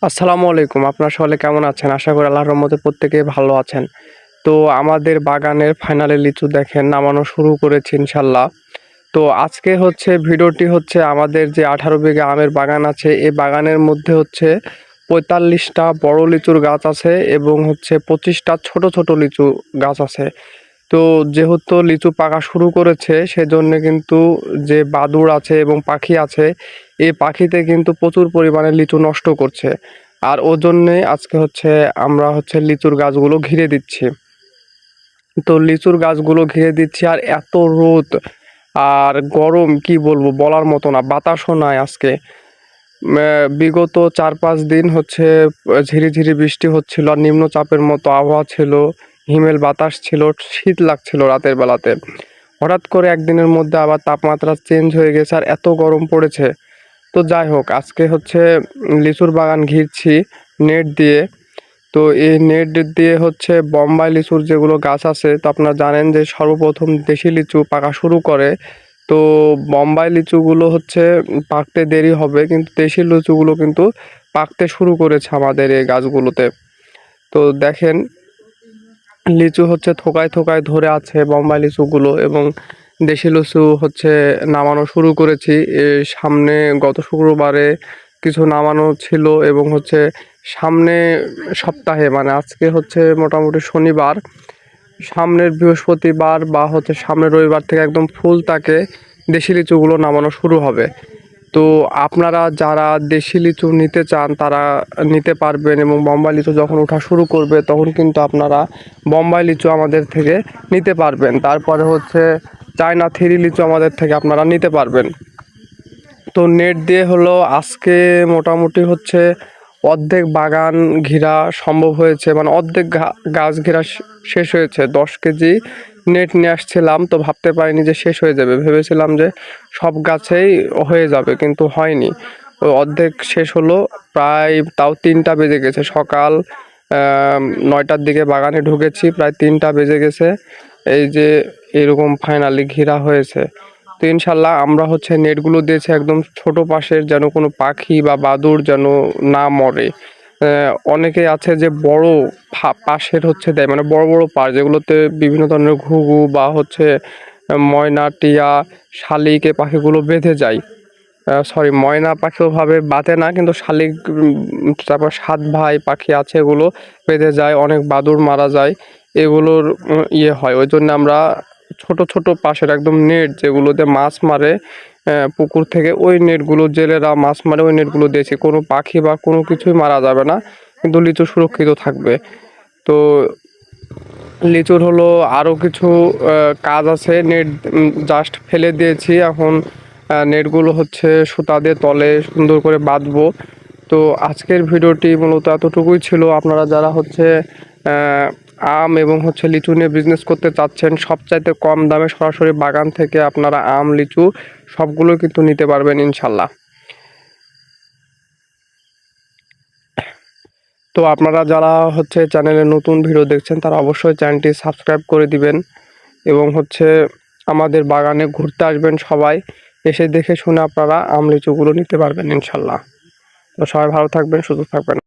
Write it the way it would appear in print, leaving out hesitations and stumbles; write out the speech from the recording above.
আসসালামু আলাইকুম। আপনারা সকলে কেমন আছেন? আশা করি আল্লাহর রহমতে প্রত্যেকেই ভালো আছেন। তো আমাদের বাগানের ফাইনালি লিচু দেখেন নামানো শুরু করেছি ইনশাল্লাহ। তো আজকে ভিডিওটি আমাদের যে 18 বিঘা আমের বাগান আছে, এই বাগানের মধ্যে 45টা বড় লিচুর গাছ আছে এবং 25টা ছোট ছোট লিচু গাছ আছে। তো যেহেতু লিচু পাকা শুরু করেছে সেজন্য কিন্তু যে বাদুড় আছে এবং পাখি আছে, এই পাখিতে কিন্তু প্রচুর পরিমাণে লিচু নষ্ট করছে। আর ওর জন্যে আজকে আমরা লিচুর গাছগুলো ঘিরে দিচ্ছি। তো লিচুর গাছগুলো ঘিরে দিচ্ছি আর এত রোদ আর গরম কি বলবো, বলার মতো না। বাতাসও নাই আজকে। বিগত 4-5 দিন ঝিরিঝিরি বৃষ্টি হচ্ছিল আর নিম্নচাপের মতো আবহাওয়া ছিল, হিমেল বাতাস ছিল, শীত লাগছিল রাতের বেলাতে। হঠাৎ করে একদিনের মধ্যে আবার তাপমাত্রা চেঞ্জ হয়ে গেছে আর এত গরম পড়েছে। তো যাই হোক, আজকে লিচুর বাগান ঘিরছি নেট দিয়ে। তো এই নেট দিয়ে বোম্বাই লিচুর যেগুলো গাছ আছে, তো আপনারা জানেন যে সর্বপ্রথম দেশি লিচু পাকা শুরু করে। তো বোম্বাই লিচুগুলো পাকতে দেরি হবে, কিন্তু দেশি লিচুগুলো কিন্তু পাকতে শুরু করেছে আমাদের এই গাছগুলোতে। তো দেখেন লিচু থোকায় থোকায় ধরে আছে বোম্বাই লিচুগুলো, এবং দেশি লিচু নামানো শুরু করেছি। সামনে গত শুক্রবারে কিছু নামানো ছিল এবং সামনে সপ্তাহে মানে আজকে মোটামুটি শনিবার, সামনের বৃহস্পতিবার বা সামনের রবিবার থেকে একদম ফুল তাকে দেশি লিচুগুলো নামানো শুরু হবে। তো আপনারা যারা দেশি লিচু নিতে চান তারা নিতে পারবেন, এবং বোম্বাই লিচু যখন ওঠা শুরু করবে তখন কিন্তু আপনারা বোম্বাই লিচু আমাদের থেকে নিতে পারবেন। তারপরে চায়না থ্রি লিচু আমাদের থেকে আপনারা নিতে পারবেন। তো নেট দিয়ে আজকে মোটামুটি অর্ধেক বাগান ঘেরা সম্ভব হয়েছে, মানে অর্ধেক গাছ ঘেরা শেষ হয়েছে। 10 কেজি নেট নিয়ে আসছিলাম, তো ভাবতে পারিনি যে শেষ হয়ে যাবে। ভেবেছিলাম যে সব গাছেই হয়ে যাবে, কিন্তু হয়নি। ওই অর্ধেক শেষ হলো প্রায়, তাও 3টা বেজে গেছে। সকাল 9টার দিকে বাগানে ঢুকেছি, প্রায় 3টা বেজে গেছে। এই যে এরকম ফাইনালি ঘেরা হয়েছে। তো ইনশাল্লাহ আমরা নেটগুলো দিয়েছি একদম ছোট পাশের, যেন কোনো পাখি বা বাদুড় যেন না মরে। অনেকে আছে যে বড় পাশের দেয়, মানে বড় বড় পাশ যেগুলোতে বিভিন্ন ধরনের ঘুঘু বা ময়না, টিয়া, শালিক এই পাখিগুলো বেঁধে যায়। সরি, ময়না পাখিও ভাবে বাঁধে না, কিন্তু শালিক তারপর 7 ভাই পাখি আছে, এগুলো বেঁধে যায়। অনেক বাদুড় মারা যায়, এগুলোর হয়। ওই জন্য আমরা ছোট ছোট পাশের একদম নেট যেগুলোতে মাছ মারে পুকুর থেকে, ওই নেটগুলো জেলেরা মাছ মারে, ওই নেটগুলো দিয়েছি। কোনো পাখি বা কোনো কিছুই মারা যাবে না, কিন্তু লিচু সুরক্ষিত থাকবে। তো লিচুর আরও কিছু কাজ আছে। নেট জাস্ট ফেলে দিয়েছি, এখন নেটগুলো সুতা দিয়ে তলে সুন্দর করে বাঁধবো। তো আজকের ভিডিওটি মূলত এতটুকুই ছিল। আপনারা যারা আম এবং লিচু নিয়ে বিজনেস করতে চাচ্ছেন, সবচাইতে কম দামে সরাসরি বাগান থেকে আপনারা আম, লিচু সবগুলো কিন্তু নিতে পারবেন ইনশাল্লাহ। তো আপনারা যারা চ্যানেলে নতুন ভিডিও দেখছেন তারা অবশ্যই চ্যানেলটি সাবস্ক্রাইব করে দিবেন, এবং আমাদের বাগানে ঘুরতে আসবেন সবাই। এসে দেখে শুনে আপনারা আম লিচুগুলো নিতে পারবেন ইনশাল্লাহ। তো সবাই ভালো থাকবেন, সুস্থ থাকবেন।